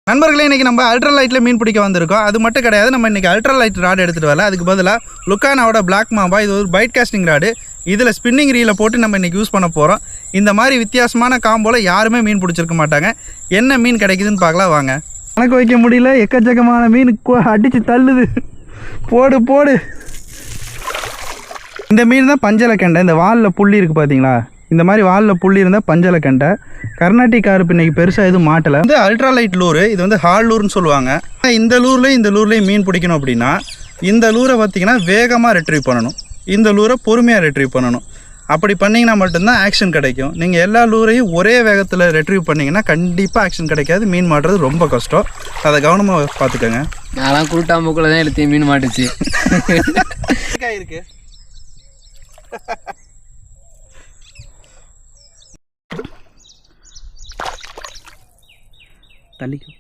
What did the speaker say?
நண்பர்களே, இன்றைக்கி நம்ம அல்ட்ராலைட்டில் மீன் பிடிக்க வந்திருக்கோம். அது மட்டும் கிடையாது, நம்ம இன்றைக்கி அல்ட்ராலைட் ராடு எடுத்துகிட்டு வரல. அதுக்கு பதிலாக லுக்கானாவோட பிளாக் மாம்பா. இது ஒரு பைட் காஸ்டிங் ராடு. இதில் ஸ்பின்னிங் ரீலை போட்டு நம்ம இன்றைக்கி யூஸ் பண்ண போகிறோம். இந்த மாதிரி வித்தியாசமான காம்போவில் யாருமே மீன் பிடிச்சிருக்க மாட்டாங்க. என்ன மீன் கிடைக்குதுன்னு பார்க்கலாம் வாங்க. கணக்கு வைக்க முடியல, எக்கச்சக்கமான மீன் அடித்து தள்ளுது. போடு போடு. இந்த மீன் தான் பஞ்சலக்கெண்டை. இந்த வாலில் புள்ளி இருக்குது பார்த்தீங்களா? இந்த மாதிரி வாலில் புள்ளி இருந்தால் பஞ்சலக்கெண்டை. கர்நாடிக் கார்ப் இன்னைக்கு பெருசாக எதுவும் மாட்டலை. வந்து அல்ட்ராலைட் லூரு, இது வந்து ஹால் லூர்னு சொல்லுவாங்க. இந்த லூர்லேயும் மீன் பிடிக்கணும் அப்படின்னா இந்த லூரை பார்த்திங்கன்னா வேகமாக ரெட்ரீவ் பண்ணணும், இந்த லூரை பொறுமையாக ரெட்ரீவ் பண்ணணும். அப்படி பண்ணிங்கன்னா மட்டும்தான் ஆக்ஷன் கிடைக்கும். நீங்கள் எல்லா லூரையும் ஒரே வேகத்தில் ரெட்ரீவ் பண்ணிங்கன்னா கண்டிப்பாக ஆக்ஷன் கிடைக்காது. மீன் மாட்டுறது ரொம்ப கஷ்டம். அதை கவனமாக பார்த்துக்கோங்க. நான் கூட்டாம்புக்குள்ள தான் எடுத்து மீன் மாட்டுச்சு. இருக்கு தள்ளிக்கும்.